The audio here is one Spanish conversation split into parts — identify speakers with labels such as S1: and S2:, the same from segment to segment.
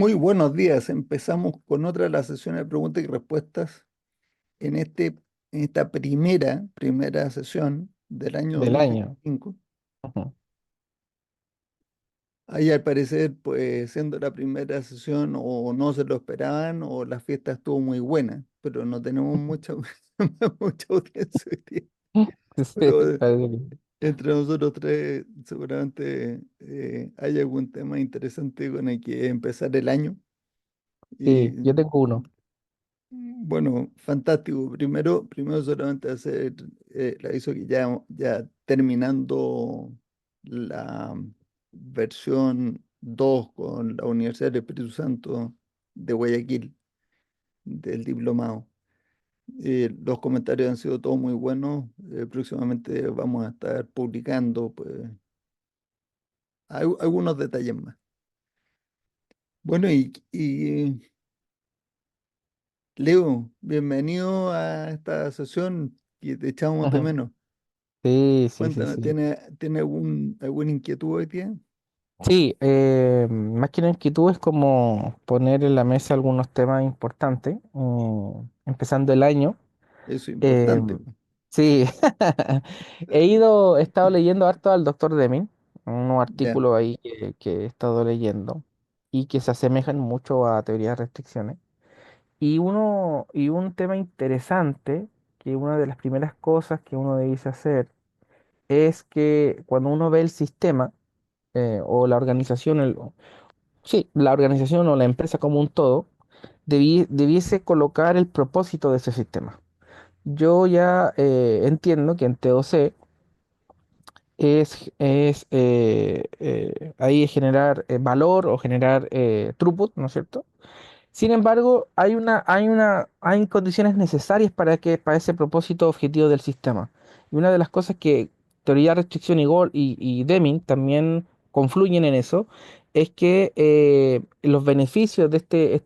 S1: Muy buenos días. Empezamos con otra de las sesiones de preguntas y respuestas en en esta primera sesión del año
S2: Del año.
S1: 2025.
S2: Ujú.
S1: Ahí al parecer, pues siendo la primera sesión o no se lo esperaban o la fiesta estuvo muy buena, pero no tenemos mucha, mucha audiencia hoy día.
S2: Sí,
S1: Pero
S2: parece que
S1: entre nosotros tres seguramente hay algún tema interesante con el que empezar el año.
S2: sí,
S1: Y
S2: yo tengo uno.
S1: bueno, fantástico. Primero solamente hacer el aviso que ya terminando la versión 2 con la Universidad del Espíritu Santo de Guayaquil, del diplomado. Los comentarios han sido todos muy buenos. Próximamente vamos a estar publicando pues, algunos detalles más. Bueno, y Leo, bienvenido a esta sesión que te echamos de
S2: Ujú.
S1: menos.
S2: Sí, sí, sí,
S1: Cuéntanos,
S2: sí.
S1: ¿tiene alguna inquietud hoy día?
S2: Sí, más que una inquietud es como poner en la mesa algunos temas importantes, empezando el año.
S1: Eso es
S2: Eh,
S1: importante, pues.
S2: sí, he estado leyendo harto al doctor Deming, unos
S1: Ya,
S2: artículos ahí que he estado leyendo y que se asemejan mucho a teorías de restricciones. Y un tema interesante, que una de las primeras cosas que uno debe hacer es que cuando uno ve el sistema o la organización, sí, la organización o la empresa como un todo, debiese colocar el propósito de ese sistema. Yo ya entiendo que en TOC ahí es generar valor o generar throughput, ¿no es cierto? Sin embargo, hay condiciones necesarias para ese propósito objetivo del sistema. Y una de las cosas que teoría, restricción y Deming también confluyen en eso, es que los beneficios de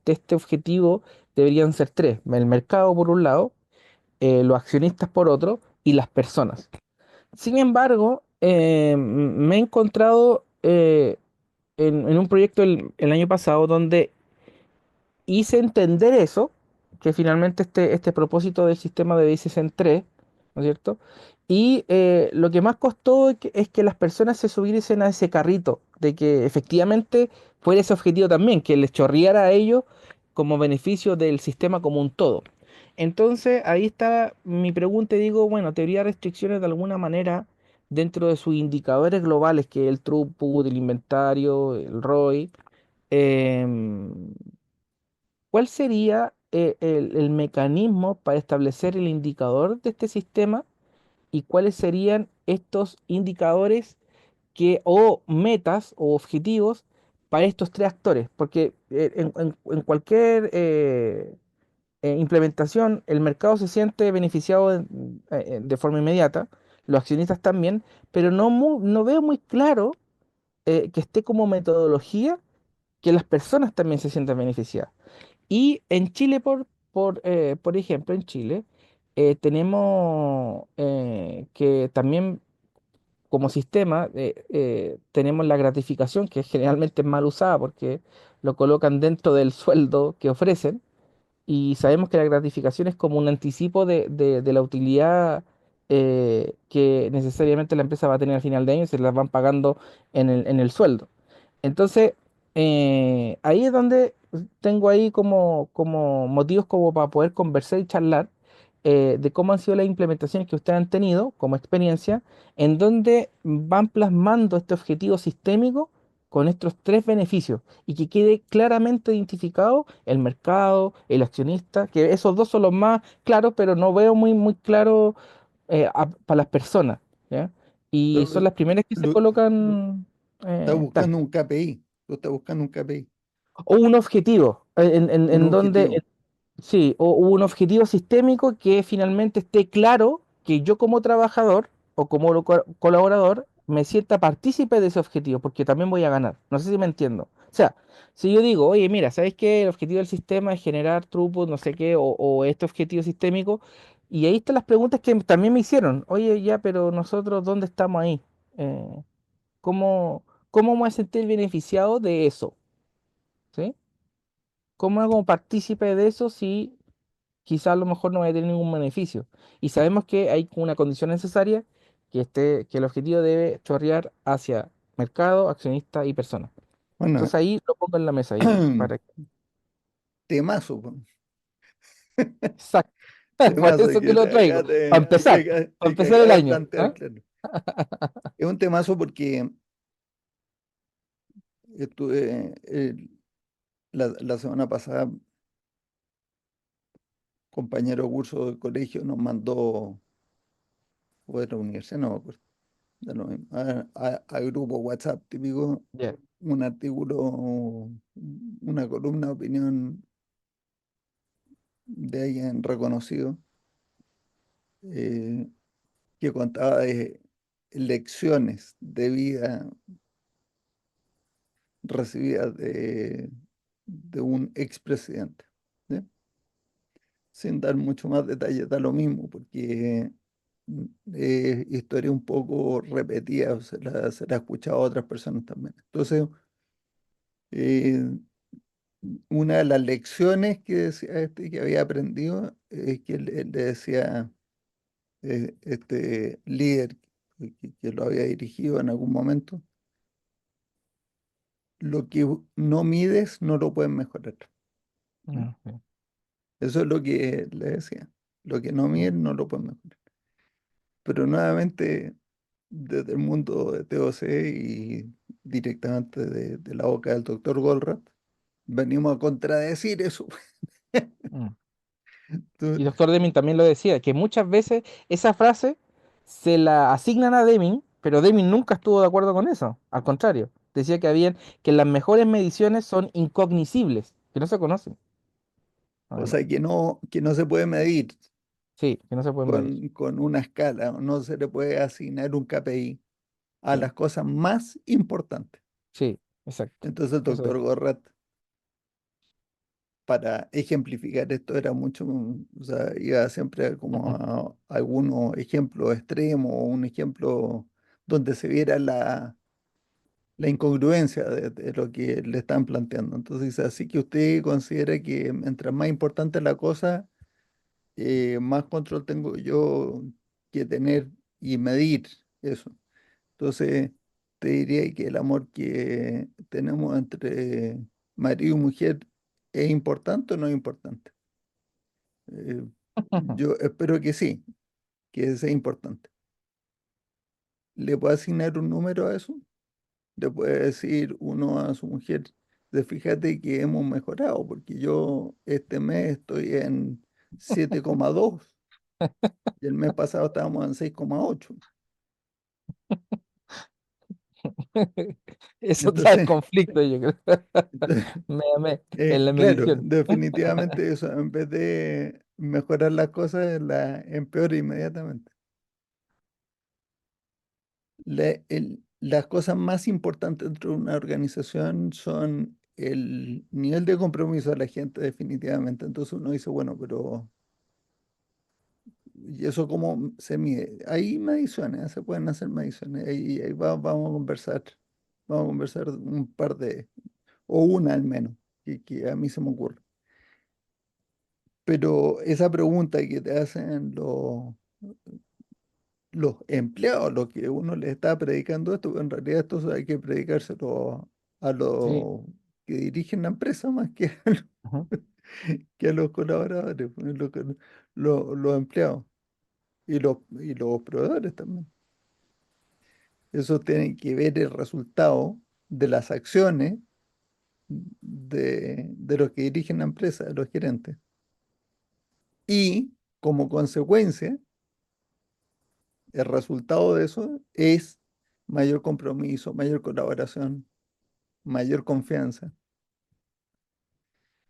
S2: este objetivo deberían ser tres. El mercado por un lado, los accionistas por otro y las personas. Sin embargo, me he encontrado en un proyecto el año pasado donde hice entender eso, que finalmente este propósito del sistema de dices en tres, ¿no es cierto? Y lo que más costó es que las personas se subiesen a ese carrito, de que efectivamente fuera ese objetivo también, que les chorreara a ellos como beneficio del sistema como un todo. Entonces ahí está mi pregunta y digo, bueno, teoría de restricciones de alguna manera dentro de sus indicadores globales, que es el throughput, el inventario, el ROI, em, ¿cuál sería el mecanismo para establecer el indicador de este sistema y cuáles serían estos indicadores o metas o objetivos para estos tres actores? Porque en cualquier implementación el mercado se siente beneficiado de forma inmediata, los accionistas también, pero no veo muy claro que esté como metodología que las personas también se sientan beneficiadas. Y en Chile, por ejemplo, en Chile, tenemos que también como sistema tenemos la gratificación, que generalmente es mal usada porque lo colocan dentro del sueldo que ofrecen, y sabemos que la gratificación es como un anticipo de la utilidad que necesariamente la empresa va a tener al final de año y se las van pagando en el sueldo. Entonces, ahí es donde tengo ahí como motivos como para poder conversar y charlar de cómo han sido las implementaciones que ustedes han tenido como experiencia, en donde van plasmando este objetivo sistémico con estos tres beneficios y que quede claramente identificado el mercado, el accionista, que esos dos son los más claros, pero no veo muy claro para las personas, ¿ya? Y
S1: Pero,
S2: son las primeras que se colocan
S1: estás
S2: tal.
S1: buscando un KPI. Tú estás buscando un KPI,
S2: O un objetivo,
S1: un
S2: en donde,
S1: objetivo.
S2: sí, o un objetivo sistémico que finalmente esté claro que yo como trabajador o como colaborador me sienta partícipe de ese objetivo, porque también voy a ganar. No sé si me entiendo. O sea, si yo digo, oye, mira, ¿sabes qué? El objetivo del sistema es generar throughput, no sé qué, o este objetivo sistémico, y ahí están las preguntas que también me hicieron. Oye, ya, pero nosotros, ¿dónde estamos ahí? ¿Cómo, cómo me voy a sentir beneficiado de eso? ¿Sí? ¿cómo hago partícipe de eso si quizá a lo mejor no voy a tener ningún beneficio? Y sabemos que hay una condición necesaria, que el objetivo debe chorrear hacia mercado, accionista y persona.
S1: Bueno,
S2: Entonces ahí lo pongo en la mesa ahí para
S1: temazo, po.
S2: exacto. Por
S1: Temazo
S2: eso que
S1: que
S2: lo traigo, para
S1: te
S2: empezar el
S1: acaba de
S2: año.
S1: plantear,
S2: ¿Ah?
S1: claro. Es un temazo porque estuve la semana pasada, compañero de curso de colegio nos mandó, o de la universidad, no me acuerdo, da lo mismo, a grupo WhatsApp típico,
S2: Ya.
S1: un artículo, una columna de opinión de alguien reconocido, eh, que contaba de lecciones de vida recibidas de un expresidente, ¿sí? Sin dar mucho más detalle, da lo mismo, porque es historia un poco repetida, se la he escuchado a otras personas también. Entonces, eh, una de las lecciones que decía este que había aprendido es que él le decía, este líder que lo había dirigido en algún momento, lo que no mides no lo puedes mejorar. ¿No?
S2: Ah, ok.
S1: Eso es lo que le decía. Lo que no
S2: Mm,
S1: mides no lo puedes mejorar. Pero nuevamente, desde el mundo de TOC y directamente de la boca del doctor Goldratt, venimos a contradecir eso.
S2: mm.
S1: Tú-
S2: Y doctor Deming también lo decía, que muchas veces esa frase se la asignan a Deming, pero Deming nunca estuvo de acuerdo con eso. Al contrario, decía que las mejores mediciones son incognoscibles, que no se conocen,
S1: o
S2: además.
S1: sea, que no se puede medir
S2: Sí, que no se pueden medir.
S1: con una escala, no se le puede asignar un KPI a
S2: Sí,
S1: las cosas más importantes.
S2: sí, exacto.
S1: Entonces el
S2: Eso
S1: doctor
S2: es.
S1: Goldratt, para ejemplificar esto, era mucho, o sea, iba siempre como
S2: Ujú,
S1: a algunos ejemplos extremos, o un ejemplo donde se viera la incongruencia de lo que le están planteando. Entonces, dice, así que usted considera que mientras más importante es la cosa, más control tengo yo que tener y medir eso. Entonces, te diría que el amor que tenemos entre marido y mujer es importante o no es importante. Eh,
S2: ujú.
S1: yo espero que sí, que sea importante. ¿Le puedo asignar un número a eso? Le puede decir uno a su mujer, fíjate que hemos mejorado, porque yo este mes estoy en 7,2 y el mes pasado estábamos en 6,8.
S2: Eso trae
S1: Entonces,
S2: conflicto, yo creo.
S1: entonces,
S2: Me amé en la
S1: claro,
S2: medición.
S1: definitivamente eso, en vez de mejorar las cosas, la empeora inmediatamente. Las cosas más importantes dentro de una organización son el nivel de compromiso de la gente, definitivamente. Entonces uno dice, bueno, pero ¿y eso cómo se mide? Hay mediciones, se pueden hacer mediciones. Ahí vamos a conversar. Vamos a conversar un par de, o una al menos, que a mí se me ocurre. Pero esa pregunta que te hacen los empleados, los que uno les está predicando esto, en realidad esto hay que predicárselo a
S2: Sí.
S1: los que dirigen la empresa más que a los,
S2: Ujú.
S1: que a los colaboradores, pues, los empleados y los proveedores también. Eso tiene que ver el resultado de las acciones de los que dirigen la empresa, de los gerentes. Y como consecuencia, el resultado de eso es mayor compromiso, mayor colaboración, mayor confianza.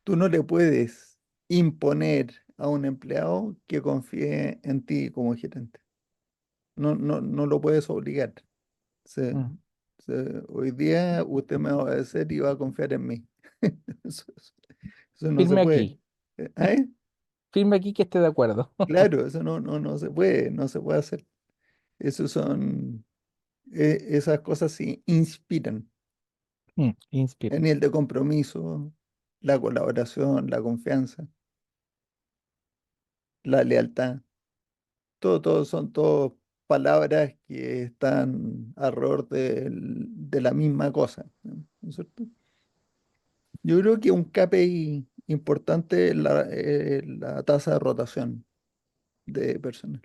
S1: Tú no le puedes imponer a un empleado que confíe en ti como gerente. No lo puedes obligar. Se-
S2: Mm.
S1: Hoy día usted me va a obedecer y va a confiar en mí. Eso eso no se
S2: Firme
S1: puede.
S2: aquí.
S1: ¿Eh?
S2: Firme aquí que esté de acuerdo.
S1: Claro, eso no se puede, no se puede hacer. Esos son, esas cosas sí inspiran
S2: Mm,
S1: a
S2: inspira.
S1: nivel de compromiso. la colaboración, la confianza, la lealtad. Todo son todas palabras que están alrededor de la misma cosa, ¿no es cierto? Yo creo que un KPI importante es la tasa de rotación de personal.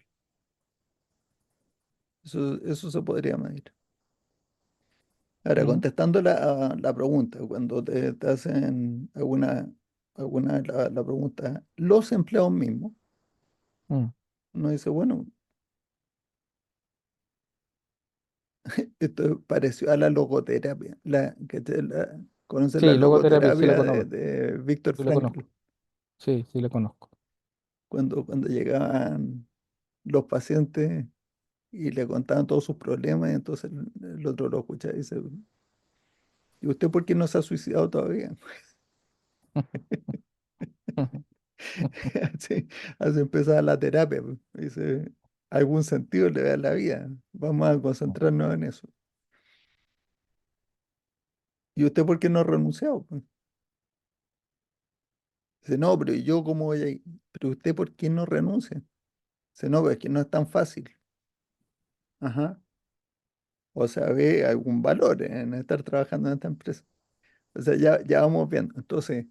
S1: Eso se podría medir. Ahora,
S2: Mm,
S1: contestando la pregunta, cuando te hacen la pregunta, los empleados mismos,
S2: mm.
S1: uno dice, bueno, esto es parecido a la logoterapia. ¿Conoces la
S2: Sí, logoterapia, sí la
S1: logoterapia
S2: conozco,
S1: de Víctor
S2: sí la
S1: Frankl?
S2: conozco, sí, sí la conozco.
S1: Cuando llegaban los pacientes y le contaban todos sus problemas, y entonces el otro lo escucha y dice, ¿y usted por qué no se ha suicidado todavía? Así, así empezaba la terapia, pues. Dice, algún sentido le da a la vida. Vamos a concentrarnos en eso. ¿Y usted por qué no ha renunciado? Pues, dice, no, pero ¿y yo cómo voy a ir? ¿Pero usted por qué no renuncia? Dice, no, pues es que no es tan fácil. Ajá. O sea, ve algún valor en estar trabajando en esta empresa. O sea, ya vamos viendo. Entonces,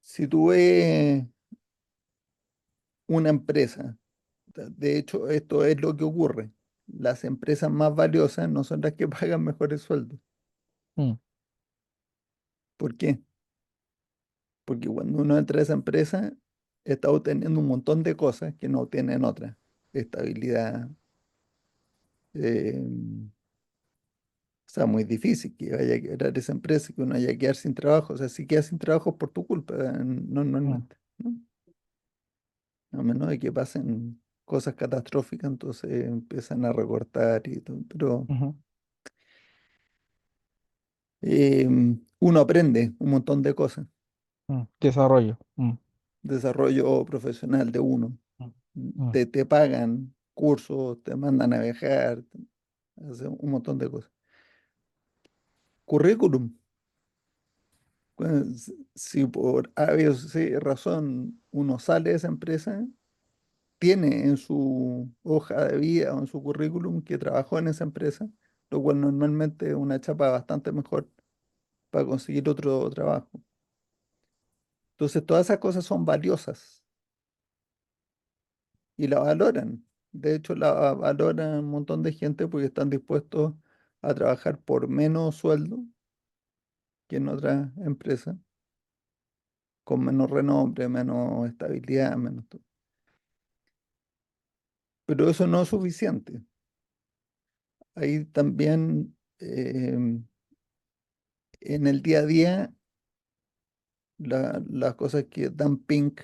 S1: si tú ves una empresa, de hecho, esto es lo que ocurre. Las empresas más valiosas no son las que pagan mejores sueldos.
S2: Mm,
S1: ¿Por qué? Porque cuando uno entra a esa empresa, está obteniendo un montón de cosas que no obtienen otras. Estabilidad, o sea, muy difícil que vaya a quebrar esa empresa, que uno vaya a quedar sin trabajo. O sea, si quedas sin trabajo es por tu culpa,
S2: mm,
S1: normalmente, ¿no? A menos de que pasen cosas catastróficas, entonces empiezan a recortar y todo. Pero
S2: ujú,
S1: eh, uno aprende un montón de cosas.
S2: desarrollo.
S1: Desarrollo profesional de uno.
S2: Mm, mm,
S1: Te pagan cursos, te mandan a viajar, hacen un montón de cosas. Currículum. Pues, si por A, B o C razón uno sale de esa empresa, tiene en su hoja de vida o en su currículum que trabajó en esa empresa, lo cual normalmente es una chapa bastante mejor para conseguir otro trabajo. Entonces, todas esas cosas son valiosas y la valoran. De hecho, la valoran un montón de gente porque están dispuestos a trabajar por menos sueldo que en otras empresas, con menos renombre, menos estabilidad, menos todo. Pero eso no es suficiente. Ahí también en el día a día las cosas que Dan Pink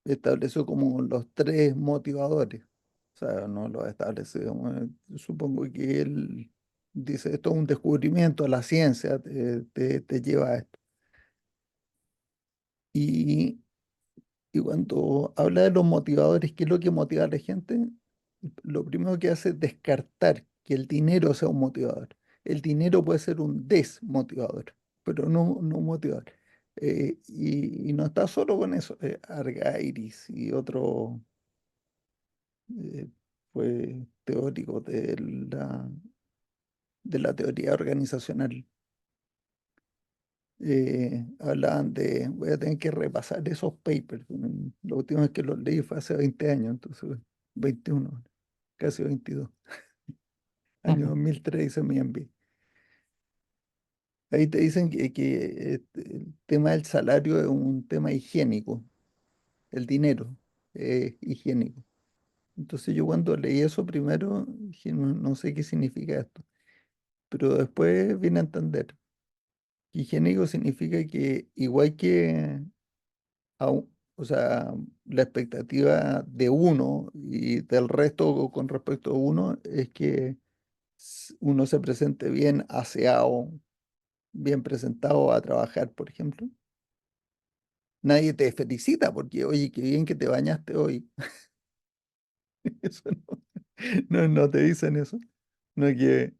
S1: estableció como los tres motivadores. O sea, no lo establece, supongo que él dice, esto es un descubrimiento, la ciencia te lleva a esto. Y, y cuando habla de los motivadores, ¿qué es lo que motiva a la gente? Lo primero que hace es descartar que el dinero sea un motivador. El dinero puede ser un desmotivador, pero no un motivador. Y no está solo con eso. Argairis y otro fue teórico de la teoría organizacional. Hablaban voy a tener que repasar esos papers. La última vez que los leí fue hace 20 años, entonces 21, casi 22. Año
S2: ujú,
S1: 2003 hice mi MBA. Ahí te dicen que el tema del salario es un tema higiénico, el dinero es higiénico. Entonces yo cuando leí eso primero dije, no sé qué significa esto, pero después vine a entender que higiénico significa que igual que, o sea, la expectativa de uno y del resto con respecto a uno es que uno se presente bien aseado, bien presentado a trabajar, por ejemplo. Nadie te felicita porque, oye, qué bien que te bañaste hoy. Eso no te dicen eso. No, que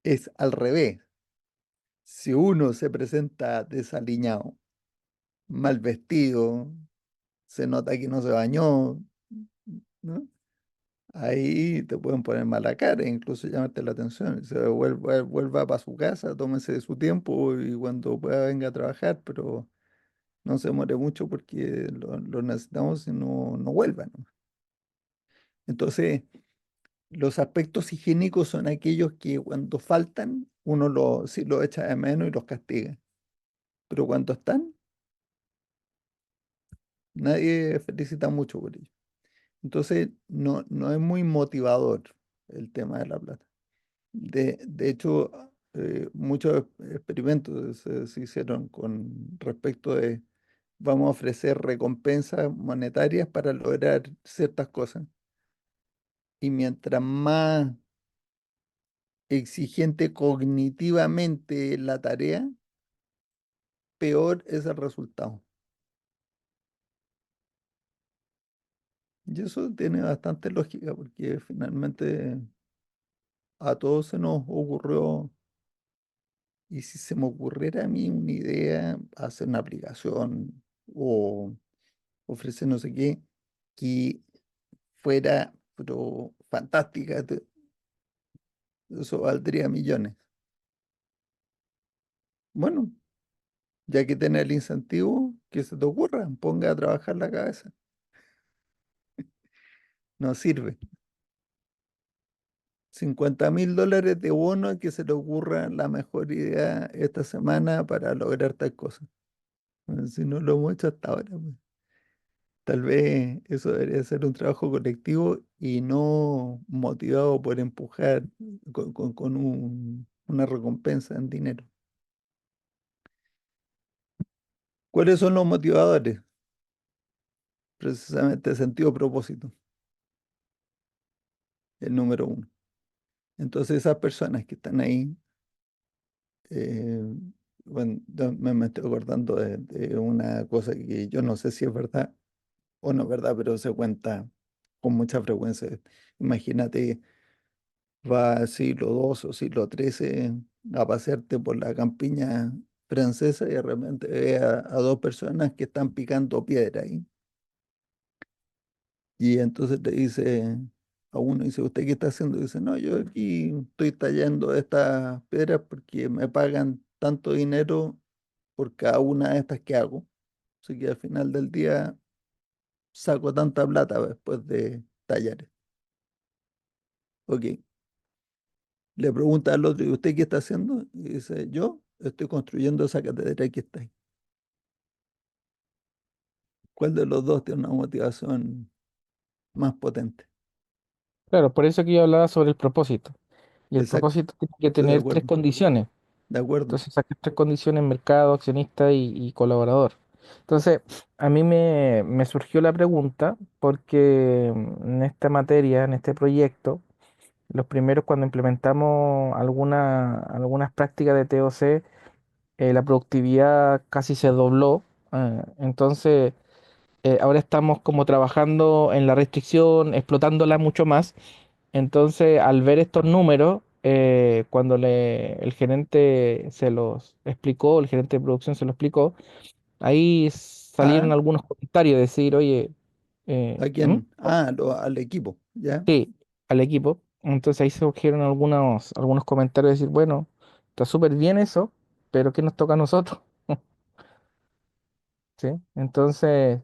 S1: es al revés. Si uno se presenta desaliñado, mal vestido, se nota que no se bañó, ¿no? Ahí te pueden poner mala cara, e incluso llamarte la atención. Se vuelva para su casa, tómese su tiempo y cuando pueda venga a trabajar, pero no se demore mucho porque lo necesitamos y no vuelvan. Entonces, los aspectos higiénicos son aquellos que cuando faltan, uno sí lo echa de menos y los castiga. Pero cuando están, nadie felicita mucho por ello. Entonces, no es muy motivador el tema de la plata. De hecho, muchos experimentos se hicieron con respecto de vamos a ofrecer recompensas monetarias para lograr ciertas cosas. Y mientras más exigente cognitivamente la tarea, peor es el resultado. Y eso tiene bastante lógica porque finalmente a todos se nos ocurrió, y si se me ocurriera a mí una idea, hacer una aplicación o ofrecer no sé qué, que fuera pero fantástica, eso valdría millones. Bueno, ya que tiene el incentivo, que se te ocurra, ponga a trabajar la cabeza. No sirve. $50.000 de bono a que se le ocurra la mejor idea esta semana para lograr tal cosa. Bueno, si no lo hemos hecho hasta ahora, pues. Tal vez eso debería ser un trabajo colectivo y no motivado por empujar con una recompensa en dinero. ¿Cuáles son los motivadores? Precisamente sentido propósito, el número uno. Entonces esas personas que están ahí, eh, bueno, me estoy acordando de una cosa que yo no sé si es verdad o no es verdad, pero se cuenta con mucha frecuencia. Imagínate, va al siglo II o siglo XIII a pasearte por la campiña francesa y de repente ve a dos personas que están picando piedra ahí. Y entonces le dice a uno, dice, ¿usted qué está haciendo? Dice, no, yo aquí estoy tallando estas piedras porque me pagan tanto dinero por cada una de estas que hago. Así que al final del día saco tanta plata después de tallar. Ok. Le pregunta al otro, ¿y usted qué está haciendo? Y dice, yo estoy construyendo esa catedral que está ahí. ¿Cuál de los dos tiene una motivación más potente?
S2: Claro, por eso que yo hablaba sobre el propósito. Y el
S1: Exacto,
S2: propósito tiene que
S1: estoy de
S2: tener tres
S1: acuerdo,
S2: condiciones.
S1: de acuerdo.
S2: Entonces, esas tres condiciones, mercado, accionista y colaborador. Entonces, a mí me surgió la pregunta porque en esta materia, en este proyecto, los primeros cuando implementamos algunas prácticas de TOC, la productividad casi se dobló. Entonces, ahora estamos como trabajando en la restricción, explotándola mucho más. Entonces, al ver estos números, cuando el gerente se los explicó, el gerente de producción se lo explicó, ahí salieron
S1: ¿A,
S2: algunos comentarios, decir, oye,
S1: a
S2: ¿mm?
S1: quién? Al equipo, ¿ya?
S2: Sí, al equipo. Entonces ahí surgieron algunos comentarios, decir, bueno, está súper bien eso, pero ¿qué nos toca a nosotros? ¿Sí? Entonces,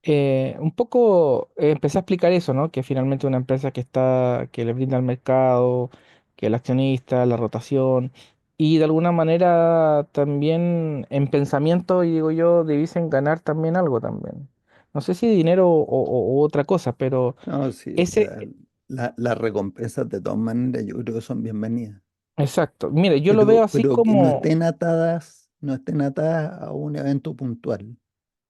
S2: un poco empecé a explicar eso, ¿no? Que finalmente una empresa que le brinda al mercado, que el accionista, la rotación, y de alguna manera también en pensamiento, y digo yo, debiesen ganar también algo también. No sé si dinero o otra cosa, pero
S1: No, sí, o
S2: ese,
S1: sea, las recompensas de todas maneras yo creo que son bienvenidas,
S2: exacto. Mire, yo lo veo
S1: pero,
S2: así
S1: pero que
S2: como,
S1: no estén atadas a un evento puntual,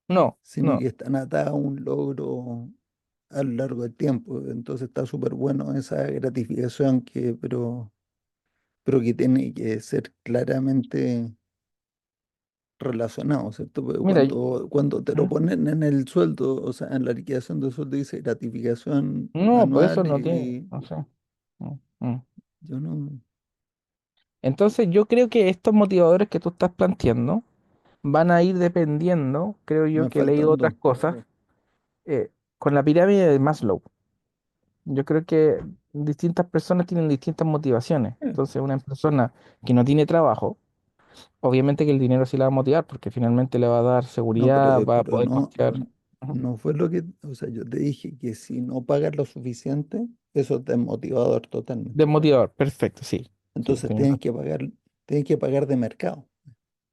S2: no,
S1: sino
S2: no.
S1: que están atadas a un logro a lo largo del tiempo. Entonces está súper bueno esa gratificación pero que tiene que ser claramente relacionado, ¿cierto? Porque
S2: Mira,
S1: cuando te lo
S2: ¿mm?
S1: ponen en el sueldo, o sea, en la liquidación del sueldo dice gratificación
S2: No, pues eso
S1: anual
S2: no tiene,
S1: y
S2: no sé. Mm, mm.
S1: yo no.
S2: Entonces yo creo que estos motivadores que tú estás planteando van a ir dependiendo, creo yo
S1: Me
S2: que he leído
S1: faltan
S2: otras
S1: dos.
S2: cosas, con la pirámide de Maslow. Yo creo que distintas personas tienen distintas motivaciones.
S1: Eh,
S2: Entonces una persona que no tiene trabajo, obviamente que el dinero sí la va a motivar porque finalmente le va a dar
S1: No,
S2: seguridad, va a
S1: pero
S2: poder
S1: no,
S2: costear. Ujú.
S1: no fue lo que, o sea, yo te dije que si no pagas lo suficiente, eso es desmotivador totalmente.
S2: Desmotivador, perfecto, sí. Sí,
S1: Entonces
S2: tienes razón.
S1: tienes que pagar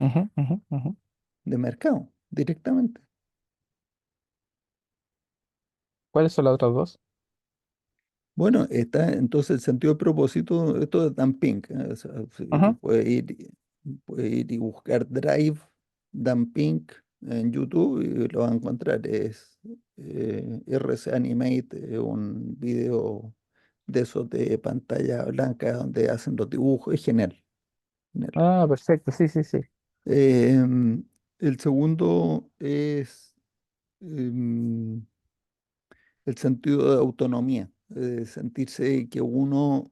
S2: Ujú, ujú, ujú.
S1: de mercado, directamente.
S2: ¿Cuáles son las otras dos?
S1: Bueno, está entonces el sentido de propósito, esto es Dan Pink, o sea, sí,
S2: Ajá.
S1: puede ir y buscar Drive, Dan Pink en YouTube y lo va a encontrar. Es RC Animate, un video de esos de pantalla blanca donde hacen los dibujos, es genial. Genial.
S2: Ah, perfecto, sí, sí, sí.
S1: El segundo es em, el sentido de autonomía, sentirse que uno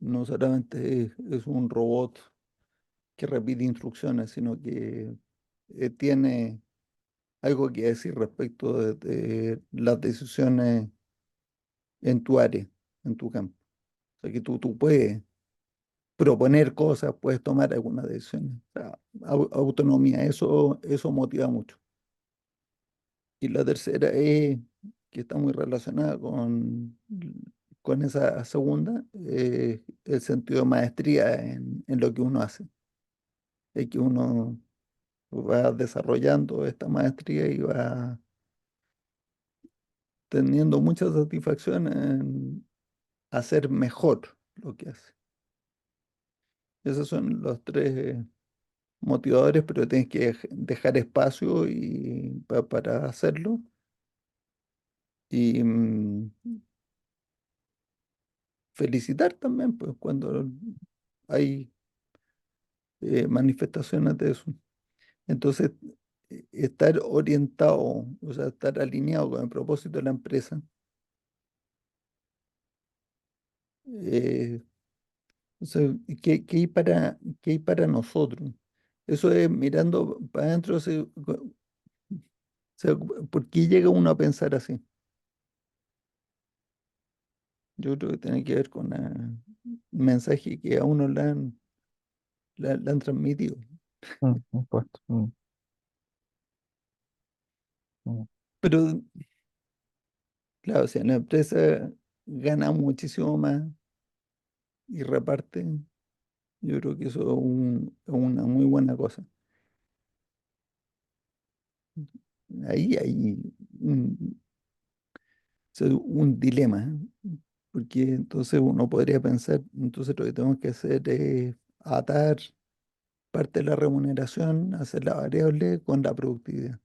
S1: no solamente es un robot que repite instrucciones, sino que tiene algo que decir respecto de las decisiones en tu área, en tu campo. O sea, que tú puedes proponer cosas, puedes tomar algunas decisiones. O sea, autonomía, eso motiva mucho. Y la tercera es, que está muy relacionada con esa segunda, el sentido de maestría en lo que uno hace. Es que uno va desarrollando esta maestría y va teniendo mucha satisfacción en hacer mejor lo que hace. Esos son los tres motivadores, pero tienes que dejar espacio para hacerlo. Y felicitar también, pues, cuando hay manifestaciones de eso. Entonces, estar orientado, o sea, estar alineado con el propósito de la empresa, eh, o sea, qué hay para nosotros? Eso es mirando para adentro, ¿por qué llega uno a pensar así? Yo creo que tiene que ver con el mensaje que a uno le han transmitido.
S2: Impuesto. Mm.
S1: Pero, claro, si en la empresa gana muchísimo más y reparte, yo creo que eso es es una muy buena cosa. Ahí hay un, un dilema, ¿eh? Porque entonces uno podría pensar, entonces lo que tenemos que hacer es atar parte de la remuneración, hacer la variable con la productividad.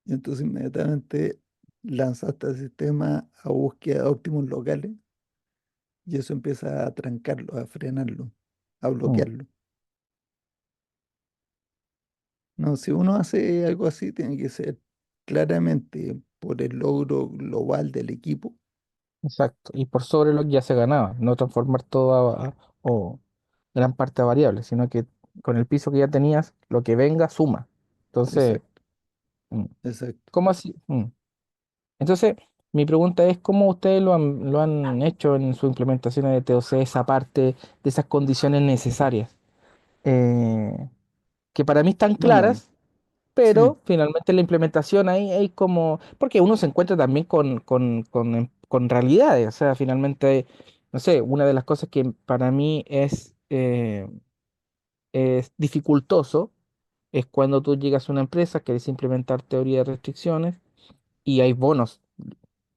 S1: Y entonces inmediatamente lanzaste el sistema a búsqueda de óptimos locales y eso empieza a trancarlo, a frenarlo, a
S2: Mm.
S1: bloquearlo. No, si uno hace algo así, tiene que ser claramente por el logro global del equipo.
S2: Exacto. Y por sobre lo que ya se ganaba, no transformar todo o gran parte a variables, sino que con el piso que ya tenías, lo que venga suma. Entonces,
S1: Exacto,
S2: mm,
S1: exacto.
S2: ¿cómo así? Entonces, mi pregunta es, ¿cómo ustedes lo han hecho en su implementación de TOC, esa parte de esas condiciones necesarias? Que para mí están
S1: Bueno,
S2: claras,
S1: sí.
S2: pero finalmente la implementación ahí hay como, porque uno se encuentra también con realidades, o sea, finalmente, no sé, una de las cosas que para mí es dificultoso es cuando tú llegas a una empresa, quieres implementar teoría de restricciones y hay bonos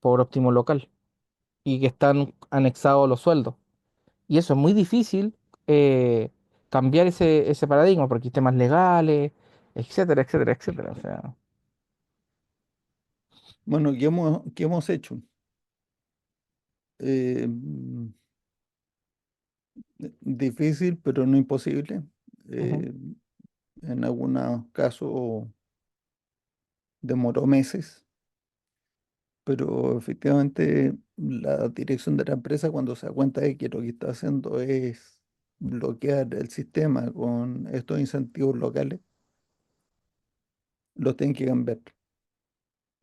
S2: por óptimo local y que están anexados a los sueldos. Y eso es muy difícil cambiar ese paradigma porque hay temas legales, etcétera, etcétera, etcétera. O sea,
S1: Bueno, qué hemos hecho? Difícil, pero no imposible.
S2: ujú,
S1: Eh, en algunos casos demoró meses, pero efectivamente la dirección de la empresa cuando se da cuenta de que lo que está haciendo es bloquear el sistema con estos incentivos locales, los tienen que cambiar.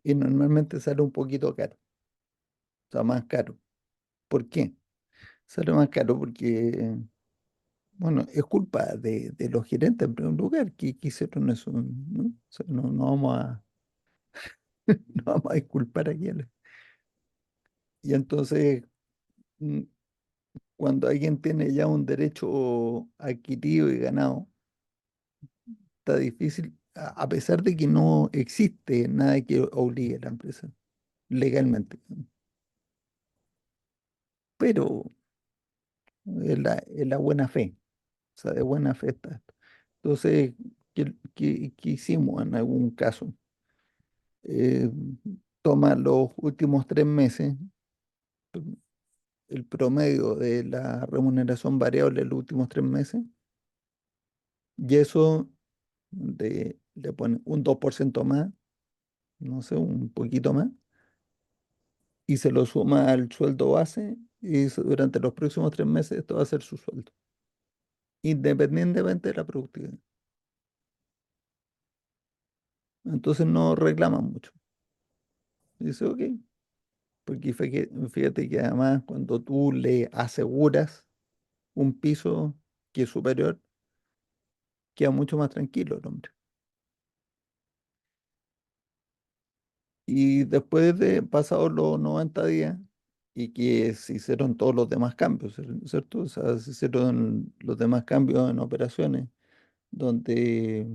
S1: Y normalmente sale un poquito caro, o sea, más caro. ¿Por qué? Sale más caro porque, bueno, es culpa de los gerentes en primer lugar que hicieron eso, ¿no? O sea, no vamos a, no vamos a disculpar a quién. Y entonces, mm, cuando alguien tiene ya un derecho adquirido y ganado, está difícil, a pesar de que no existe nada que obligue a la empresa legalmente, pero es la buena fe, o sea, de buena fe está esto. Entonces, ¿qué hicimos en algún caso? Eh, Toma los últimos 3 meses, el promedio de la remuneración variable de los últimos 3 meses, y eso le pone un 2% más, no sé, un poquito más, y se lo suma al sueldo base, y durante los próximos 3 meses esto va a ser su sueldo, independientemente de la productividad. Entonces no reclaman mucho. Dice, ok, porque fíjate que además cuando tú le aseguras un piso que es superior, queda mucho más tranquilo el hombre. Y después de pasados los 90 días, y que se hicieron todos los demás cambios, ¿cierto? O sea, se hicieron los demás cambios en operaciones, donde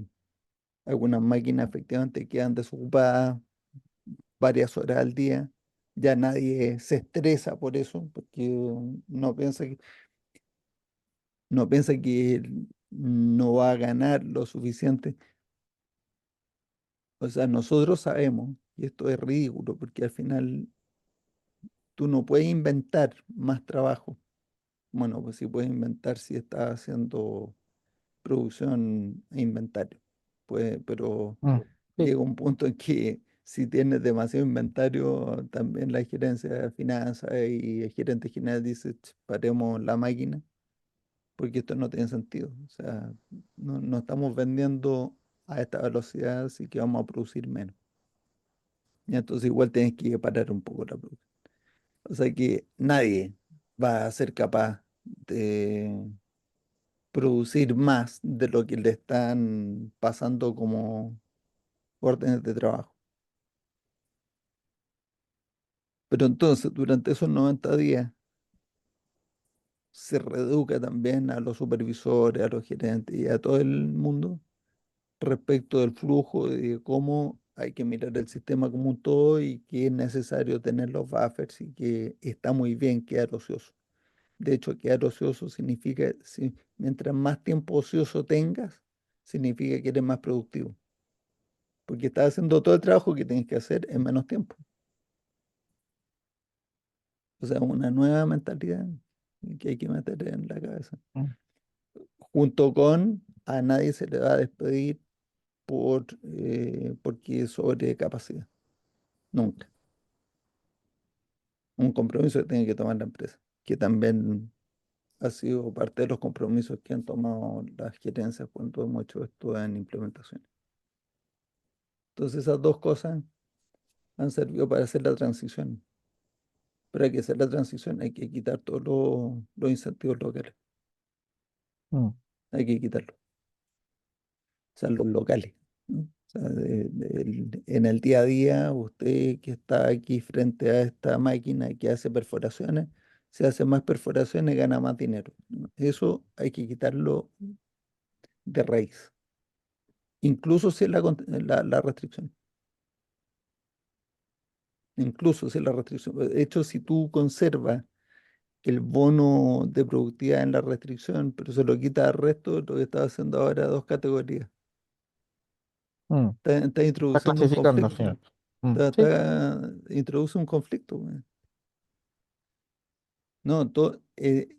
S1: algunas máquinas efectivamente quedan desocupadas varias horas al día. Ya nadie se estresa por eso, porque no piensa que, no piensa que no va a ganar lo suficiente. O sea, nosotros sabemos, y esto es ridículo, porque al final tú no puedes inventar más trabajo. Bueno, pues sí puedes inventar si estás haciendo producción e inventario. Pues, pero
S2: Mm, sí.
S1: llega un punto en que si tienes demasiado inventario, también la gerencia de finanzas y el gerente general dice, "Ch, paremos la máquina, porque esto no tiene sentido. O sea, no estamos vendiendo a esta velocidad, así que vamos a producir menos. Y entonces igual tienes que parar un poco la producción. O sea que nadie va a ser capaz de producir más de lo que le están pasando como órdenes de trabajo. Pero entonces, durante esos 90 días, se reeduca también a los supervisores, a los gerentes y a todo el mundo respecto del flujo y de cómo hay que mirar el sistema como un todo y que es necesario tener los buffers y que está muy bien quedar ocioso. De hecho, quedar ocioso significa, si, mientras más tiempo ocioso tengas, significa que eres más productivo, porque estás haciendo todo el trabajo que tienes que hacer en menos tiempo. O sea, una nueva mentalidad que hay que meter en la cabeza.
S2: Mm,
S1: Junto con a nadie se le va a despedir porque es sobre capacidad. Nunca. Un compromiso que tiene que tomar la empresa, que también ha sido parte de los compromisos que han tomado las gerencias cuando hemos hecho esto en implementación. Entonces esas dos cosas han servido para hacer la transición. Pero hay que hacer la transición, hay que quitar todos los incentivos locales,
S2: mm,
S1: hay que quitarlos, o sea, los locales, ¿no? O sea, en el día a día, usted que está aquí frente a esta máquina que hace perforaciones, se hace más perforaciones, gana más dinero, ¿no? Eso hay que quitarlo de raíz, incluso si es la restricción, incluso si es la restricción. De hecho, si tú conservas el bono de productividad en la restricción, pero se lo quita al resto, lo que está haciendo ahora dos categorías.
S2: mm.
S1: Está
S2: Está
S1: introduciendo un
S2: clasificando,
S1: conflicto.
S2: sí. Mm, sí.
S1: Introduce un conflicto, güey. No,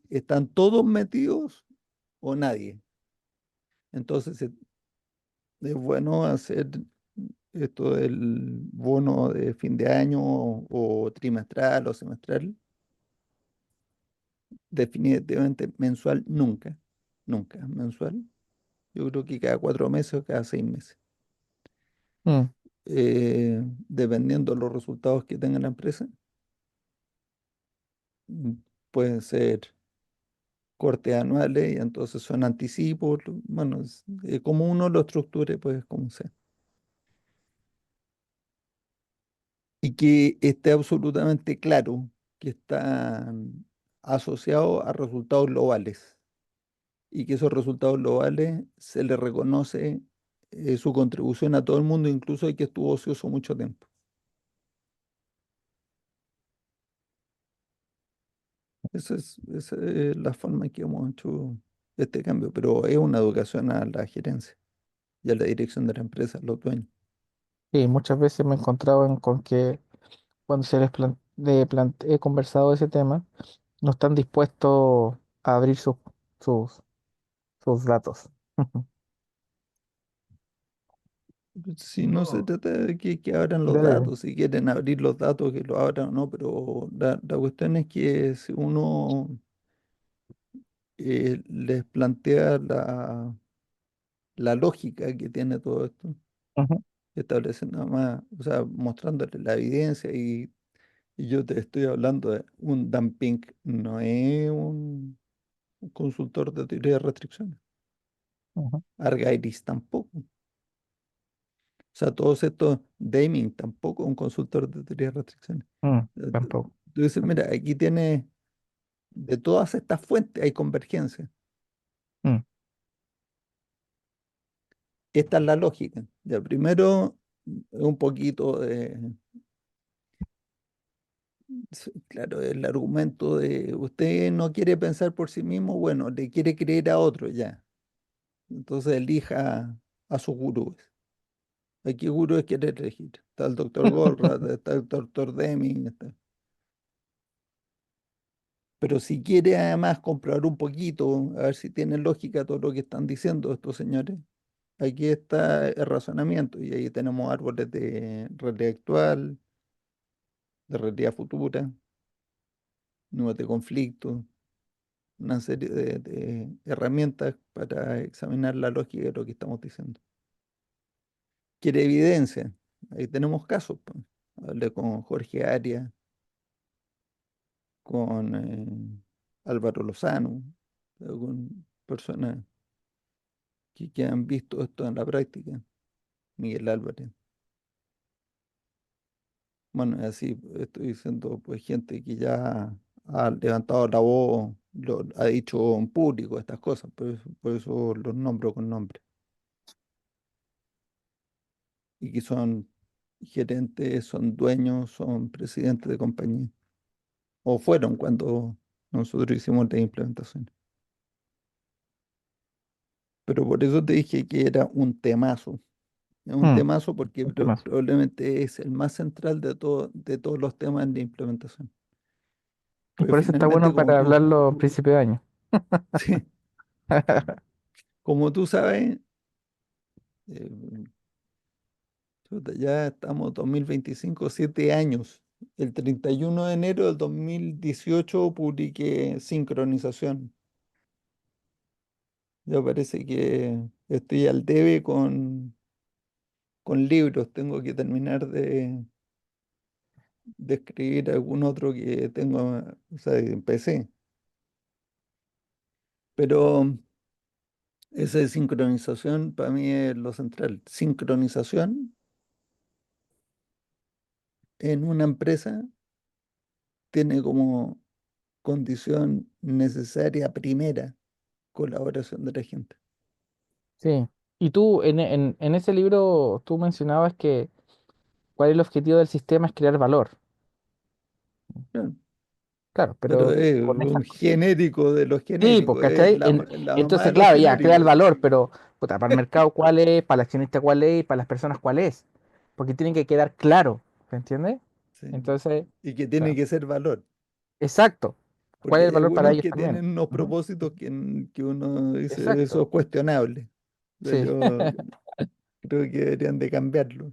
S1: están todos metidos o nadie. Entonces es bueno hacer. esto del bono de fin de año o trimestral o semestral, definitivamente mensual nunca, nunca mensual. Yo creo que cada 4 meses o cada 6 meses,
S2: Mm,
S1: dependiendo de los resultados que tenga la empresa. mm, Pueden ser cortes anuales y entonces son anticipos, bueno, como uno lo estructure, pues como sea. Y que esté absolutamente claro que están asociados a resultados globales y que esos resultados globales se le reconoce su contribución a todo el mundo, incluso al que estuvo ocioso mucho tiempo. Esa es la forma en que hemos hecho este cambio, pero es una educación a la gerencia y a la dirección de la empresa, a los dueños.
S2: sí, muchas veces me he encontrado con que cuando se les he conversado de ese tema, no están dispuestos a abrir sus, sus datos.
S1: Si no se trata de que abran los
S2: Dale.
S1: datos, si quieren abrir los datos, que los abran o no, pero la cuestión es que si uno les plantea la lógica que tiene todo esto,
S2: Ujú,
S1: estableciendo nada más, o sea, mostrándoles la evidencia y yo te estoy hablando de un Dan Pink, no es un consultor de teoría de restricciones,
S2: ujú,
S1: Argairis tampoco. O sea, todos estos, Deming tampoco es un consultor de teoría de restricciones.
S2: tampoco.
S1: Tú dices, mira, aquí tiene de todas estas fuentes hay convergencia.
S2: Mm,
S1: Esta es la lógica. Ya, primero, un poquito de, claro, el argumento de usted no quiere pensar por sí mismo, bueno, le quiere creer a otro ya. Entonces elija a sus gurús. ¿A qué gurús quiere elegir? Está el doctor Goldratt, está el doctor Deming, está. Pero si quiere además comprobar un poquito, a ver si tiene lógica todo lo que están diciendo estos señores, aquí está el razonamiento y ahí tenemos árboles de realidad actual, de realidad futura, nubes de conflicto, una serie de herramientas para examinar la lógica de lo que estamos diciendo. ¿Quiere evidencia? Ahí tenemos casos, pues. Hablé con Jorge Arias, con Álvaro Lozano, con personas que han visto esto en la práctica, Miguel Álvarez. Bueno, así estoy diciendo, pues gente que ya ha levantado la voz, lo ha dicho en público estas cosas, por eso los nombro con nombre. Y que son gerentes, son dueños, son presidentes de compañía. O fueron cuando nosotros hicimos la implementación. Pero por eso te dije que era un temazo. Es un
S2: mm,
S1: temazo porque
S2: un temazo.
S1: probablemente es el más central de todos los temas de implementación.
S2: Y
S1: Pues
S2: por eso está
S1: finalmente,
S2: bueno para hablarlo a principio de año.
S1: sí, como tú sabes, eh, chuta, ya estamos 2025, 7 años. El 31 de enero del 2018 publiqué sincronización. Ya parece que estoy al debe con libros. Tengo que terminar de escribir algún otro que tengo, o sea, empecé. Pero esa de sincronización para mí es lo central. Sincronización en una empresa tiene como condición necesaria primera colaboración de la gente.
S2: Sí. Y tú, en ese libro, tú mencionabas que cuál es el objetivo del sistema es crear valor.
S1: Claro,
S2: Claro,
S1: pero
S2: pero
S1: es
S2: con
S1: un
S2: esas.
S1: genérico de los
S2: Sí, pues,
S1: genéricos, es
S2: ¿cachai?
S1: la mamá de
S2: Entonces,
S1: los
S2: claro, ya, crea el
S1: genéricos.
S2: valor, pero puta, para el mercado cuál es, para el accionista cuál es y para las personas cuál es. Porque tiene que quedar claro, ¿me entiendes?
S1: Sí.
S2: Entonces,
S1: Y que tiene
S2: claro,
S1: que ser valor.
S2: exacto. ¿Cuál
S1: Porque
S2: es el
S1: hay
S2: valor para
S1: algunos
S2: ellos
S1: que
S2: también?
S1: tienen unos
S2: Ujú,
S1: propósitos que uno dice, eso
S2: exacto.
S1: es cuestionable. O sea,
S2: Sí.
S1: yo creo que deberían de cambiarlo.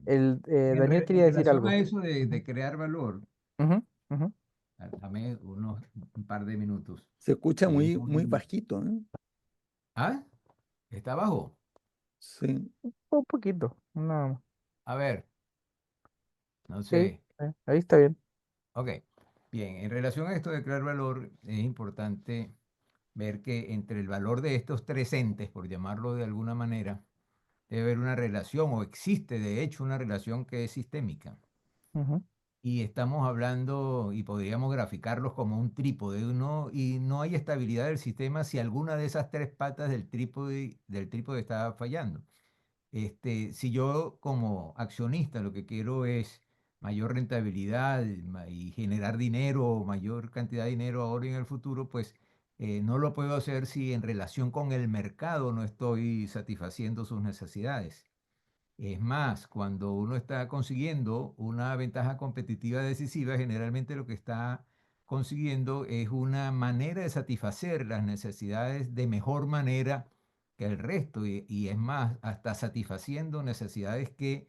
S2: Daniel
S3: En
S2: quería decir
S3: relación a
S2: algo.
S3: eso
S2: Ujú,
S3: de crear valor,
S2: ujú, ujú.
S3: dame un par de minutos.
S1: Se escucha
S3: Es
S1: muy
S3: un...
S1: bajito, ¿eh?
S3: ¿Ah? ¿Está abajo?
S1: Sí.
S2: Un poquito, nada más.
S3: A ver, no
S2: Sí,
S3: sé.
S2: ahí está bien.
S3: Ok, bien, en relación a esto de crear valor, es importante ver que entre el valor de estos tres entes, por llamarlo de alguna manera, debe haber una relación, o existe de hecho una relación que es sistémica.
S2: Ujú,
S3: Y estamos hablando, y podríamos graficarlos como un trípode, ¿no? Y no hay estabilidad del sistema si alguna de esas tres patas del trípode está fallando. Si yo como accionista lo que quiero es mayor rentabilidad y generar dinero, mayor cantidad de dinero ahora y en el futuro, pues no lo puedo hacer si en relación con el mercado no estoy satisfaciendo sus necesidades. Es más, cuando uno está consiguiendo una ventaja competitiva decisiva, generalmente lo que está consiguiendo es una manera de satisfacer las necesidades de mejor manera que el resto. Y es más, hasta satisfaciendo necesidades que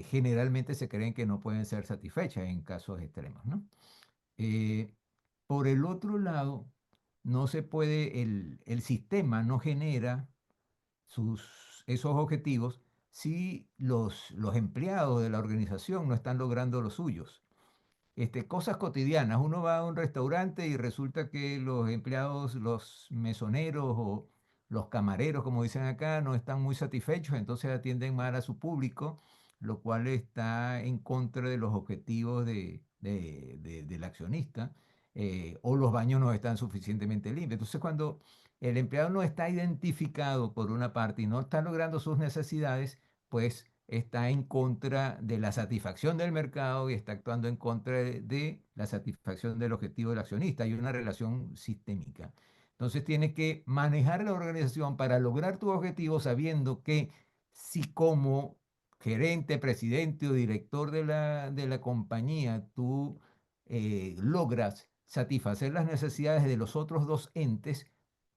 S3: generalmente se creen que no pueden ser satisfechas en casos extremos, ¿no? Eh, por el otro lado, no se puede, el sistema no genera esos objetivos si los empleados de la organización no están logrando los suyos. Cosas cotidianas. Uno va a un restaurante y resulta que los empleados, los mesoneros o los camareros, como dicen acá, no están muy satisfechos, entonces atienden mal a su público, lo cual está en contra de los objetivos del accionista, o los baños no están suficientemente limpios. Entonces, cuando el empleado no está identificado por una parte y no está logrando sus necesidades, pues está en contra de la satisfacción del mercado y está actuando en contra de la satisfacción del objetivo del accionista. Hay una relación sistémica. Entonces tienes que manejar la organización para lograr tu objetivo sabiendo que si como gerente, presidente o director de la compañía tú logras satisfacer las necesidades de los otros dos entes,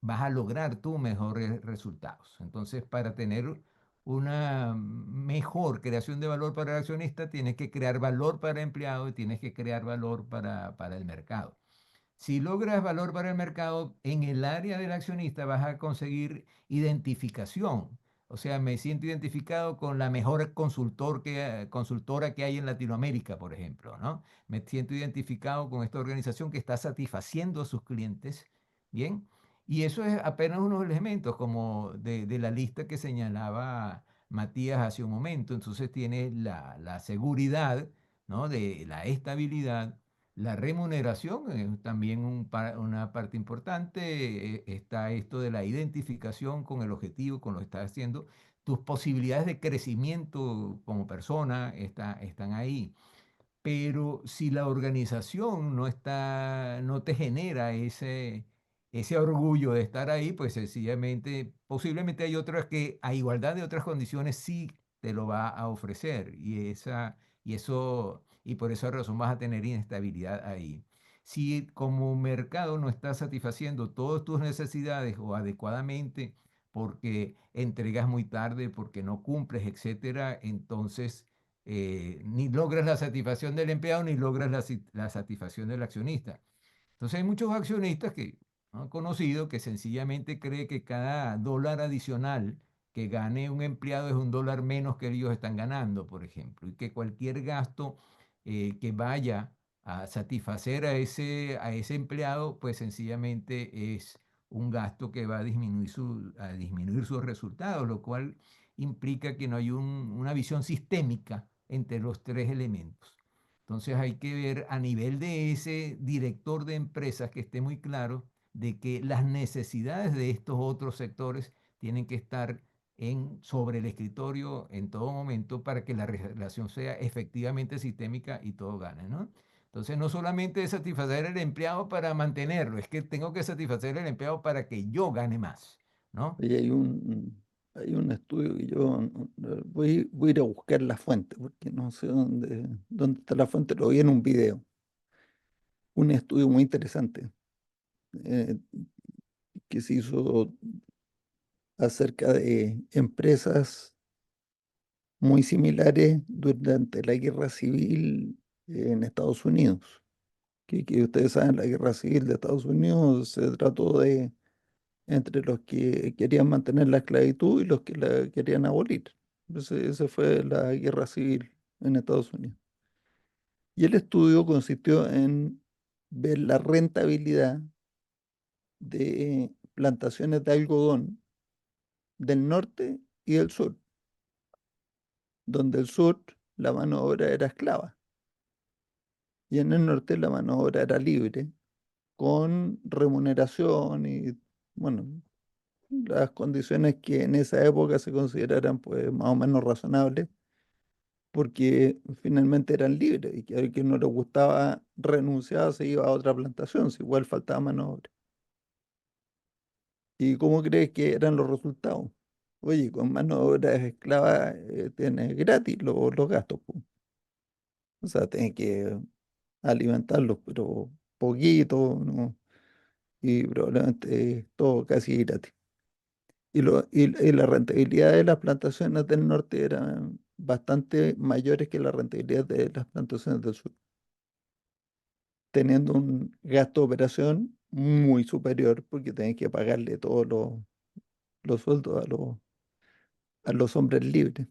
S3: vas a lograr tú mejores resultados. Entonces, para tener una mejor creación de valor para el accionista, tienes que crear valor para el empleado y tienes que crear valor para el mercado. Si logras valor para el mercado, en el área del accionista vas a conseguir identificación. O sea, me siento identificado con la mejor consultora que hay en Latinoamérica, por ejemplo, ¿no? Me siento identificado con esta organización que está satisfaciendo a sus clientes, ¿bien? Y eso es apenas unos elementos como de la lista que señalaba Matías hace un momento. Entonces tiene la seguridad, ¿no? De la estabilidad, la remuneración es también una parte importante. Está esto de la identificación con el objetivo, con lo que estás haciendo. Tus posibilidades de crecimiento como persona están ahí. Pero si la organización no te genera ese orgullo de estar ahí, pues sencillamente, posiblemente hay otras que a igualdad de otras condiciones sí te lo va a ofrecer. Y por esa razón vas a tener inestabilidad ahí. Si como mercado no estás satisfaciendo todas tus necesidades o adecuadamente porque entregas muy tarde, porque no cumples, etcétera, entonces ni logras la satisfacción del empleado ni logras la satisfacción del accionista. Entonces hay muchos accionistas que han conocido que sencillamente cree que cada dólar adicional que gane un empleado es un dólar menos que ellos están ganando, por ejemplo, y que cualquier gasto que vaya a satisfacer a ese empleado, pues sencillamente es un gasto que va a disminuir sus resultados, lo cual implica que no hay una visión sistémica entre los tres elementos. Entonces hay que ver a nivel de ese director de empresas que esté muy claro de que las necesidades de estos otros sectores tienen que estar sobre el escritorio en todo momento para que la relación sea efectivamente sistémica y todo gane, ¿no? Entonces no solamente es satisfacer al empleado para mantenerlo, es que tengo que satisfacer al empleado para que yo gane más, ¿no?
S1: Y hay un estudio que yo voy a ir a buscar la fuente, porque no sé dónde está la fuente, lo vi en un video. Un estudio muy interesante eh, que se hizo acerca de empresas muy similares durante la guerra civil en Estados Unidos. Que ustedes saben, la guerra civil de Estados Unidos se trató de entre los que querían mantener la esclavitud y los que la querían abolir. Esa fue la guerra civil en Estados Unidos. Y el estudio consistió en ver la rentabilidad de plantaciones de algodón del norte y del sur, donde el sur la mano de obra era esclava y en el norte la mano de obra era libre, con remuneración y, bueno, las condiciones que en esa época se consideraran pues más o menos razonables, porque finalmente eran libres y que a quien no le gustaba renunciaba, se iba a otra plantación, si igual faltaba mano de obra. ¿Y cómo crees que eran los resultados? Oye, con mano de obra esclava tienes gratis los gastos, po. O sea, tienes que alimentarlos, pero poquito, ¿no? Y probablemente todo casi gratis. Y la rentabilidad de las plantaciones del norte eran bastante mayores que la rentabilidad de las plantaciones del sur, teniendo un gasto de operación muy superior porque tenés que pagarle todos los sueldos a los hombres libres.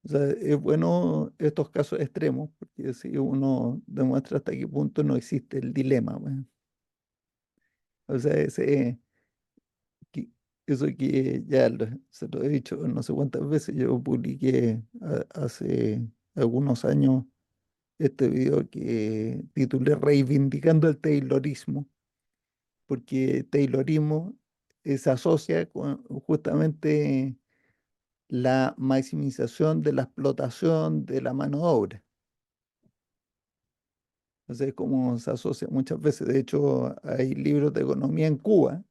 S1: O sea, es bueno estos casos extremos porque si uno demuestra hasta qué punto no existe el dilema, pues. O sea, que- eso que ya se lo he dicho no sé cuántas veces, yo publiqué hace algunos años este video que titulé Reivindicando el Taylorismo, porque Taylorismo se asocia con justamente la maximización de la explotación de la mano de obra. Entonces, es como se asocia muchas veces. De hecho, hay libros de economía en Cuba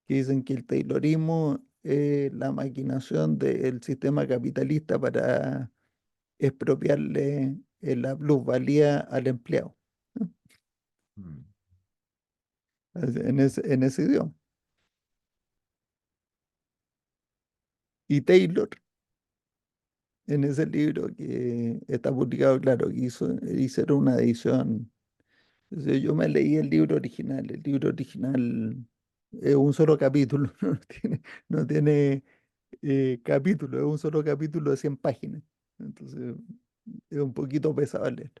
S1: que dicen que el taylorismo es la maquinación del sistema capitalista para expropiarle la plusvalía al empleado, ¿no?
S3: Mm.
S1: En ese idioma. Y Taylor, en ese libro que está publicado, claro, hicieron una edición. Entonces, yo me leí el libro original. El libro original es un solo capítulo, no tiene capítulo, es un solo capítulo de 100 páginas. Entonces, es un poquito pesado de leer.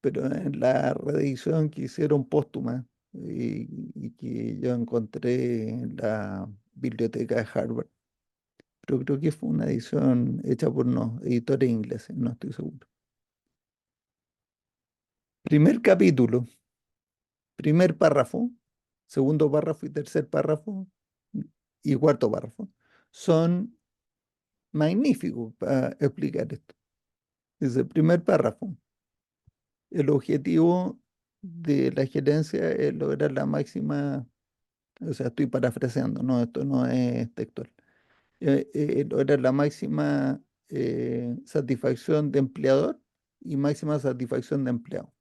S1: Pero en la reedición que hicieron póstuma y que yo encontré en la biblioteca de Harvard, pero creo que fue una edición hecha por unos editores ingleses, no estoy seguro. Primer capítulo, primer párrafo, segundo párrafo y tercer párrafo y cuarto párrafo son magníficos para explicar esto. Desde el primer párrafo, el objetivo de la gerencia es lograr la máxima, o sea, estoy parafraseando, no, esto no es textual, lograr la máxima satisfacción de empleador y máxima satisfacción de empleado.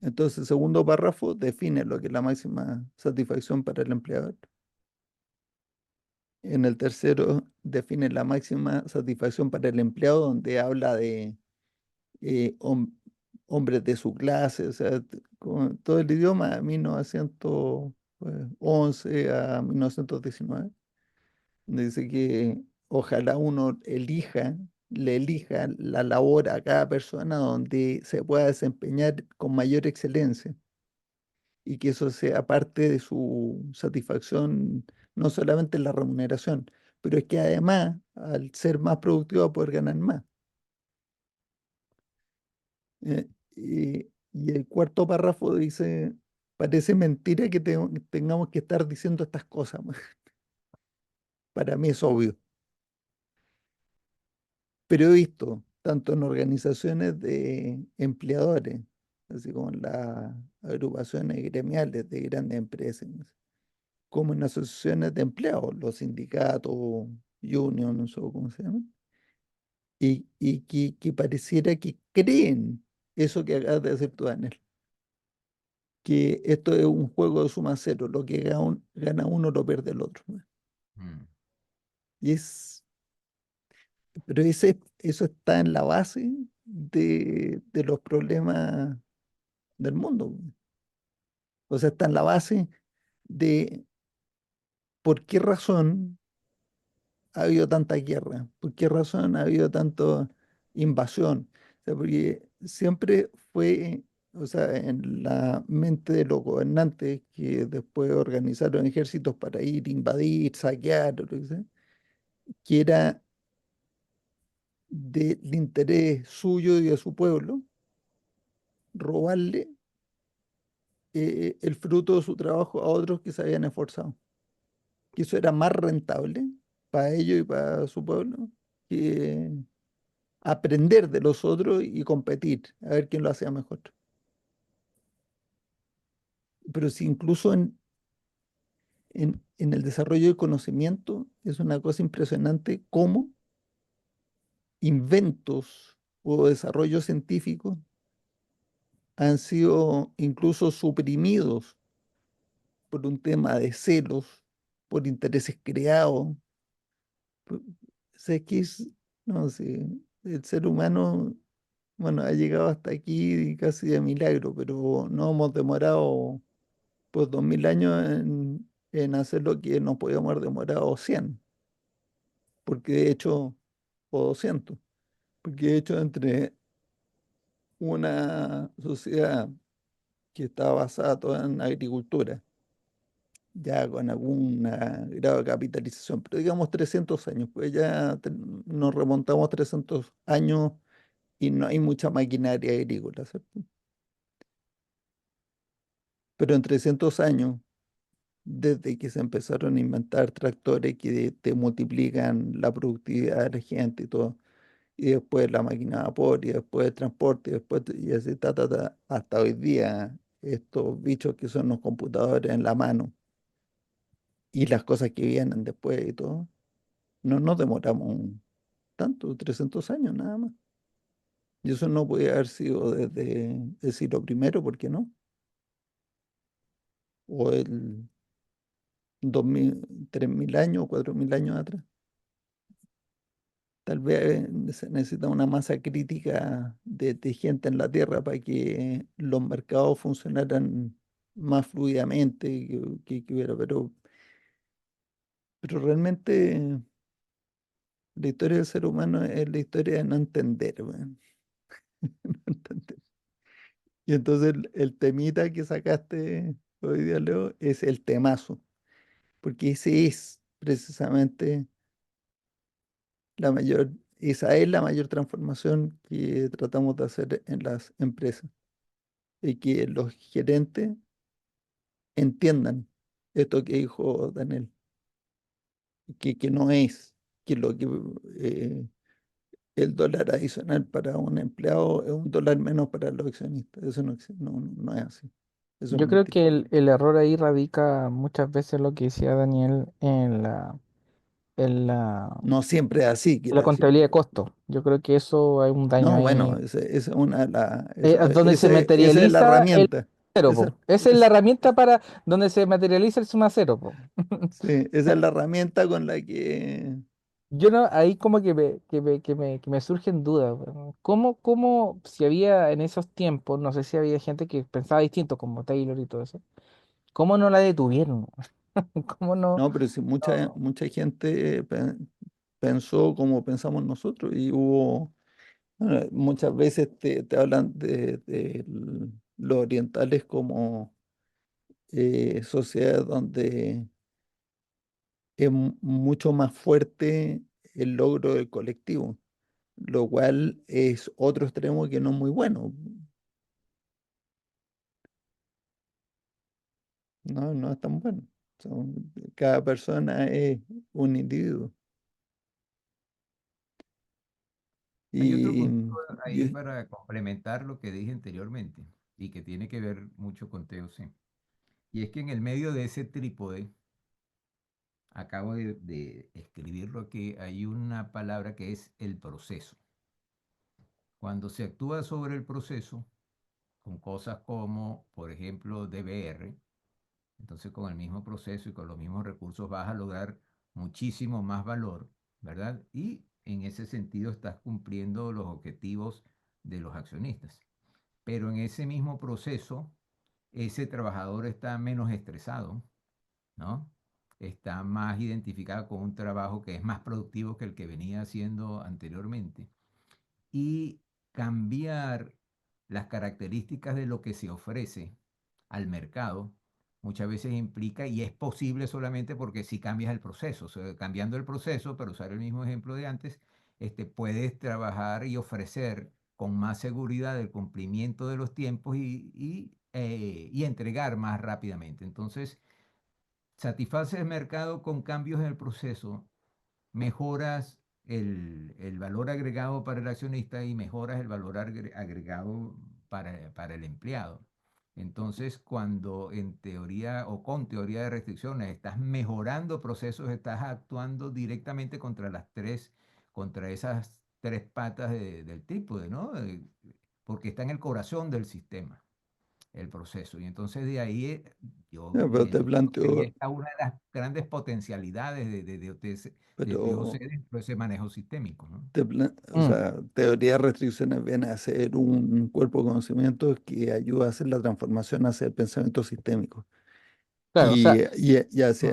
S1: Entonces, el segundo párrafo define lo que es la máxima satisfacción para el empleador. En el tercero define la máxima satisfacción para el empleado, donde habla de eh, hom- hombres de su clase, o sea, con todo el idioma 1911 a 1919, donde dice que ojalá uno le elija la labor a cada persona donde se pueda desempeñar con mayor excelencia y que eso sea parte de su satisfacción, no solamente en la remuneración, pero es que además, al ser más productivo, va a poder ganar más. Y el cuarto párrafo dice, parece mentira que tengamos que estar diciendo estas cosas. Para mí es obvio, pero he visto, tanto en organizaciones de empleadores, así como en las agrupaciones gremiales de grandes empresas, como en asociaciones de empleados, los sindicatos, union, no sé cómo se llama, y que pareciera que creen eso que acabas de decir tú, Daniel, que esto es un juego de suma cero, lo que gana uno lo pierde el otro, ¿no?
S3: Mm.
S1: Y pero eso está en la base de los problemas del mundo. O sea, está en la base de por qué razón ha habido tanta guerra, por qué razón ha habido tanta invasión. O sea, porque siempre fue, o sea, en la mente de los gobernantes que después organizaron ejércitos para ir, invadir, saquear, o lo que sea, que era del interés suyo y de su pueblo robarle el fruto de su trabajo a otros que se habían esforzado. Que eso era más rentable para ellos y para su pueblo que aprender de los otros y competir, a ver quién lo hacía mejor. Pero si incluso en el desarrollo del conocimiento es una cosa impresionante cómo inventos o desarrollos científicos han sido incluso suprimidos por un tema de celos, por intereses creados. Sé que es, no sé, el ser humano, bueno, ha llegado hasta aquí casi de milagro, pero no hemos demorado pues 2000 años en hacer lo que nos podíamos haber demorado 100, porque de hecho, o 200, porque de hecho entre una sociedad que está basada toda en agricultura, ya con algún grado de capitalización, pero digamos 300 años, pues ya nos remontamos 300 años y no hay mucha maquinaria agrícola, ¿cierto? Pero en 300 años, desde que se empezaron a inventar tractores que te multiplican la productividad de la gente y todo, y después la máquina de vapor, y después el transporte, y después, y así, hasta hoy día, estos bichos que son los computadores en la mano, y las cosas que vienen después y todo, no nos demoramos tanto, 300 años nada más. Y eso no puede haber sido desde el siglo primero, ¿por qué no? O el 3000 años, 4000 años atrás. Tal vez se necesita una masa crítica de gente en la Tierra para que los mercados funcionaran más fluidamente, que hubiera, pero realmente la historia del ser humano es la historia de no entender, weón. No entender. Y entonces el temita que sacaste hoy día, Leo, es el temazo, porque ese es precisamente esa es la mayor transformación que tratamos de hacer en las empresas y que los gerentes entiendan esto que dijo Daniel, que no es que lo que el dólar adicional para un empleado es un dólar menos para los accionistas. Eso no es así. Eso es
S2: Yo creo
S1: mentira.
S2: que el error ahí radica muchas veces lo que decía Daniel en la,
S1: No siempre es así,
S2: en la
S1: quiero decir.
S2: contabilidad de costos. Yo creo que eso hay un daño
S1: No,
S2: ahí.
S1: bueno, esa es una,
S2: Donde se
S1: esa es la
S2: materializa el
S1: herramienta.
S2: cero,
S1: Esa,
S2: po. Esa es la
S1: es,
S2: herramienta para donde se materializa el suma cero, po.
S1: sí, esa es la herramienta con la que...
S2: Yo no, ahí como que me surgen dudas, weón. ¿Cómo, si había en esos tiempos, no sé si había gente que pensaba distinto, como Taylor y todo eso, cómo no la detuvieron? ¿Cómo no?
S1: No, pero si
S2: No.
S1: mucha gente pensó como pensamos nosotros y hubo, bueno, muchas veces te hablan de los orientales como sociedades donde es mucho más fuerte el logro del colectivo, lo cual es otro extremo que no es muy bueno. No es tan bueno. Cada persona es un individuo.
S3: Hay otro
S1: Y,
S3: punto ahí
S1: y-
S3: para complementar lo que dije anteriormente y que tiene que ver mucho con TOC. Y es que en el medio de ese trípode, acabo de escribirlo aquí, hay una palabra que es el proceso. Cuando se actúa sobre el proceso, con cosas como, por ejemplo, DBR, entonces con el mismo proceso y con los mismos recursos vas a lograr muchísimo más valor, ¿verdad? Y en ese sentido estás cumpliendo los objetivos de los accionistas. Pero en ese mismo proceso, ese trabajador está menos estresado, ¿no? Está más identificado con un trabajo que es más productivo que el que venía haciendo anteriormente. Y cambiar las características de lo que se ofrece al mercado muchas veces implica, y es posible solamente porque si cambias el proceso, o sea, cambiando el proceso, para usar el mismo ejemplo de antes, puedes trabajar y ofrecer con más seguridad el cumplimiento de los tiempos y entregar más rápidamente. Entonces, satisface el mercado con cambios en el proceso, mejoras el valor agregado para el accionista y mejoras el valor agregado para el empleado. Entonces, cuando en teoría o con teoría de restricciones estás mejorando procesos, estás actuando directamente contra esas tres patas del trípode, ¿no? Porque está en el corazón del sistema el proceso. Y entonces de ahí yo
S1: Pero te
S3: entiendo que ahí
S1: planteo,
S3: está una de las grandes potencialidades de
S1: pero
S3: TOC dentro de ese manejo sistémico, ¿no?
S1: o
S2: Mm,
S1: sea, teoría de restricciones viene a ser un cuerpo de conocimientos que ayuda a hacer la transformación hacia el pensamiento sistémico.
S2: claro, o sea,
S1: Y
S2: mm,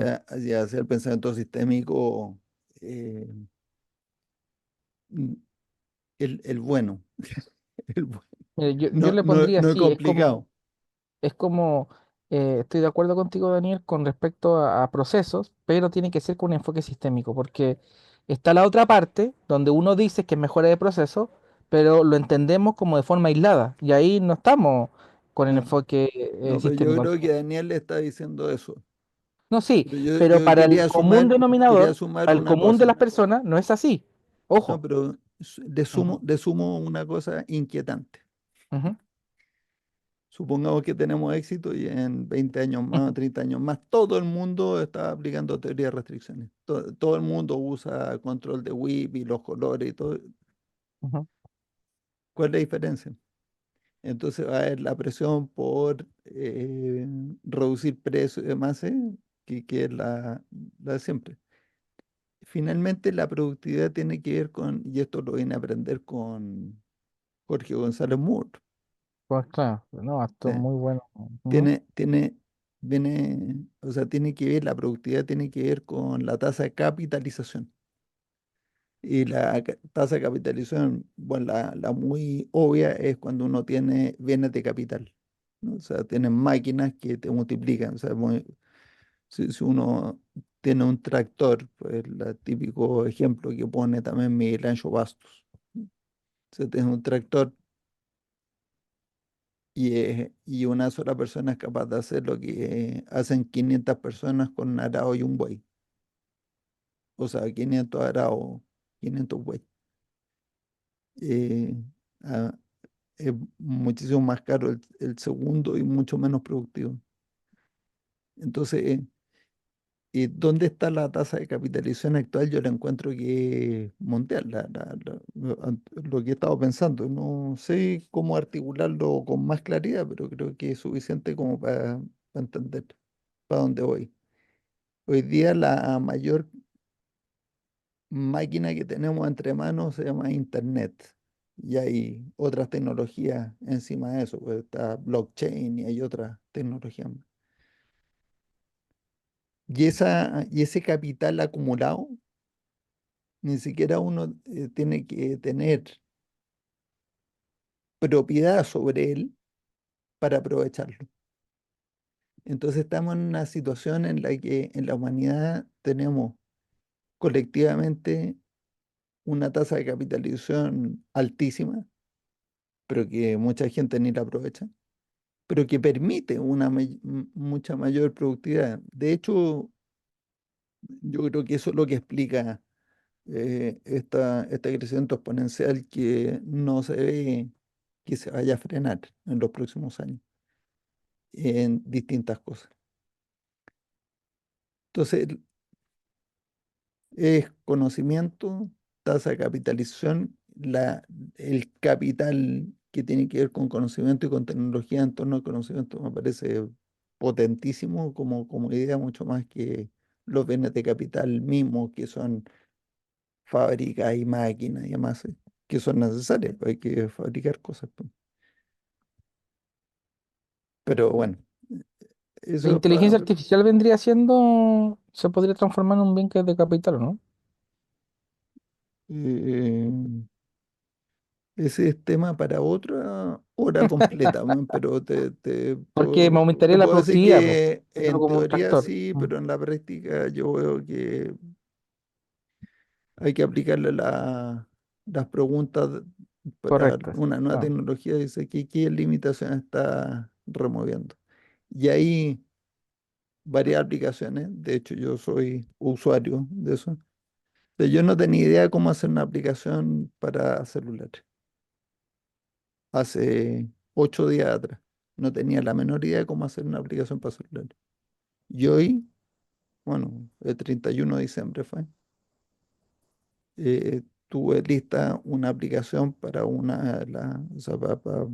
S1: hacia el pensamiento sistémico, eh, mm, el bueno, el bu-
S2: yo le pondría
S1: no es
S2: así,
S1: complicado.
S2: es como, estoy de acuerdo contigo, Daniel, con respecto a procesos, pero tiene que ser con un enfoque sistémico, porque está la otra parte donde uno dice que es mejora de proceso, pero lo entendemos como de forma aislada, y ahí no estamos con el
S1: No,
S2: enfoque
S1: no, pero yo
S2: sistémico.
S1: creo que Daniel le está diciendo eso.
S2: No, sí,
S1: Pero
S2: pero para el común
S1: quería
S2: denominador,
S1: sumar
S2: para el
S1: una
S2: común de
S1: cosa.
S2: las personas, no es así.
S1: No,
S2: Ojo.
S1: pero
S2: Ujú,
S1: le sumo una cosa inquietante.
S2: ujú,
S1: Supongamos que tenemos éxito y en 20 años más, 30 años más, todo el mundo está aplicando teoría de restricciones. Todo el mundo usa control de WIP y los colores y todo.
S2: ujú.
S1: ¿Cuál es la diferencia? Entonces va a haber la presión por reducir precios y demás, que es la de siempre. Finalmente, la productividad tiene que ver con, y esto lo viene a aprender con Jorge González Moore.
S2: Pues claro, no, esto es
S1: ¿Ya?
S2: muy bueno. Ujú,
S1: Tiene, tiene, o sea, tiene que ver, la productividad tiene que ver con la tasa de capitalización. Y la tasa de capitalización, bueno, la muy obvia es cuando uno tiene bienes de capital, ¿no? O sea, tienes máquinas que te multiplican. O sea, si uno tiene un tractor, pues el típico ejemplo que pone también Miguel Ancho Bastos. ¿No? O sea, tienes un tractor y una sola persona es capaz de hacer lo que hacen 500 personas con un arado y un buey. O sea, 500 arados, 500 buey. Eh, ah, es muchísimo más caro el segundo y mucho menos productivo. Entonces, ¿y dónde está la tasa de capitalización actual? Yo la encuentro que es mundial, lo que he estado pensando. No sé cómo articularlo con más claridad, pero creo que es suficiente como para entender para dónde voy. Hoy día la mayor máquina que tenemos entre manos se llama Internet. Y hay otras tecnologías encima de eso, pues está blockchain y hay otras tecnologías más. Y ese capital acumulado, ni siquiera uno tiene que tener propiedad sobre él para aprovecharlo. Entonces estamos en una situación en la que en la humanidad tenemos colectivamente una tasa de capitalización altísima, pero que mucha gente ni la aprovecha, pero que permite una mucha mayor productividad. De hecho, yo creo que eso es lo que explica este crecimiento exponencial que no se ve que se vaya a frenar en los próximos años en distintas cosas. Entonces, es conocimiento, tasa de capitalización, el capital que tiene que ver con conocimiento y con tecnología en torno al conocimiento me parece potentísimo como idea, mucho más que los bienes de capital mismos, que son fábricas y máquinas y demás, que son necesarias, pues hay que fabricar cosas, pues. Pero bueno,
S2: La
S1: eso es para...
S2: inteligencia artificial vendría siendo, se podría transformar en un bien que es de capital, ¿o no?
S1: ese es tema para otra hora completa, weón, pero
S2: Porque me aumentaría
S1: te
S2: la
S1: puedo decir
S2: productividad, po,
S1: que
S2: viéndolo
S1: en
S2: como un
S1: teoría
S2: tractor.
S1: sí, pero en la práctica yo veo que hay que aplicarle las preguntas para
S2: Correcto.
S1: una nueva
S2: Ah,
S1: tecnología, dice que qué limitaciones está removiendo. Y hay varias aplicaciones, de hecho yo soy usuario de eso. Yo no tenía idea de cómo hacer una aplicación para celulares hace 8 días atrás. No tenía la menor idea de cómo hacer una aplicación para celulares. Y hoy, bueno, el 31 de diciembre fue, tuve lista una aplicación para o sea, para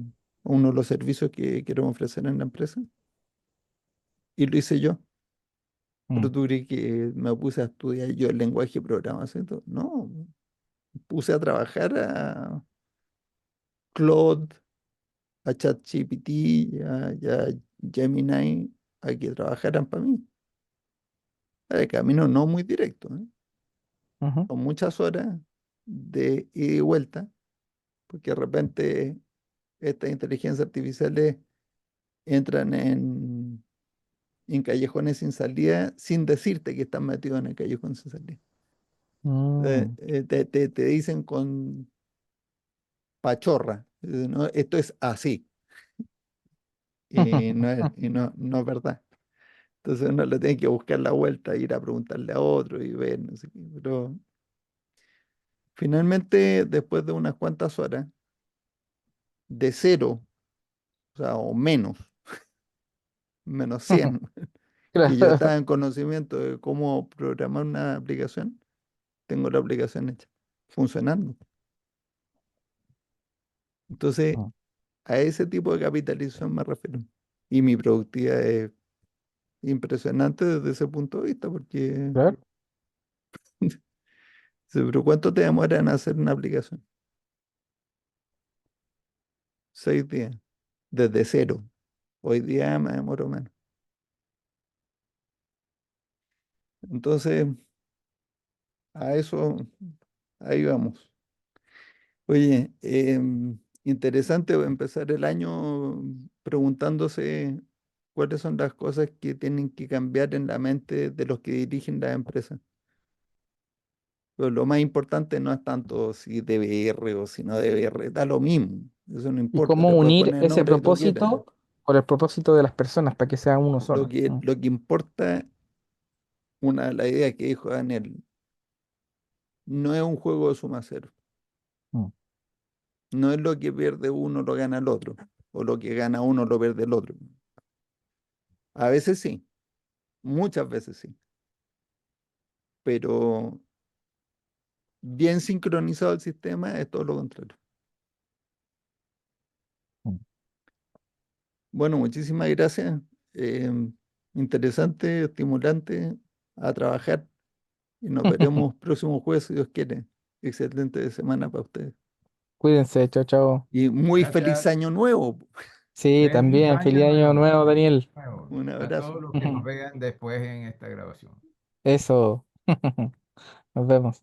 S1: uno de los servicios que quiero ofrecer en la empresa y lo hice yo. Pero
S2: mm,
S1: tú crees que me puse a estudiar yo el lenguaje de programación y todo. No, puse a trabajar a Claude, a ChatGPT, y a Gemini, a que trabajaran para mí. De camino no muy directo, ¿eh?
S2: ujú,
S1: Son muchas horas de ida y vuelta, porque de repente estas inteligencias artificiales entran en callejones sin salida sin decirte que están metidos en el callejón sin salida.
S2: mm,
S1: Te dicen con pachorra, ¿no? Esto es así, y no es verdad. Entonces uno le tiene que buscar la vuelta, ir a preguntarle a otro y ver, no sé qué. Pero finalmente, después de unas cuantas horas, de cero, o sea, o menos 100, que yo
S2: Claro.
S1: estaba en conocimiento de cómo programar una aplicación, tengo la aplicación hecha, funcionando. Entonces,
S2: Mm,
S1: a ese tipo de capitalización me refiero. Y mi productividad es impresionante desde ese punto de vista, porque,
S2: claro.
S1: sí, pero ¿cuánto te demora en hacer una aplicación? 6 días, desde cero. Hoy día me demoro menos. Entonces, a eso, ahí vamos. Oye, interesante empezar el año preguntándose cuáles son las cosas que tienen que cambiar en la mente de los que dirigen la empresa. Pero lo más importante no es tanto si debe R o si no debe R, da lo mismo. Eso no
S2: Y
S1: importa,
S2: cómo
S1: le puedes
S2: unir
S1: poner el
S2: ese
S1: nombre que tú quieras.
S2: propósito con el propósito de las personas para que sea uno
S1: Lo
S2: solo.
S1: que, lo que importa, una de las ideas que dijo Daniel, no es un juego de suma cero.
S2: Mm,
S1: No es lo que pierde uno lo gana el otro, o lo que gana uno lo pierde el otro. A veces sí, muchas veces sí, pero bien sincronizado el sistema es todo lo contrario.
S2: mm.
S1: Bueno, muchísimas gracias. eh, Interesante, estimulante, a trabajar y nos veremos próximo jueves si Dios quiere. Excelente semana para ustedes.
S2: Cuídense, chao, chao.
S1: Y muy feliz
S3: Gracias.
S1: año nuevo.
S2: Sí,
S3: Feliz
S2: también,
S3: año
S2: feliz año
S3: nuevo.
S2: nuevo, Daniel.
S3: Nuevo.
S1: Un
S3: A todos
S1: abrazo.
S3: los que nos vean después en esta grabación.
S2: Eso. Nos vemos.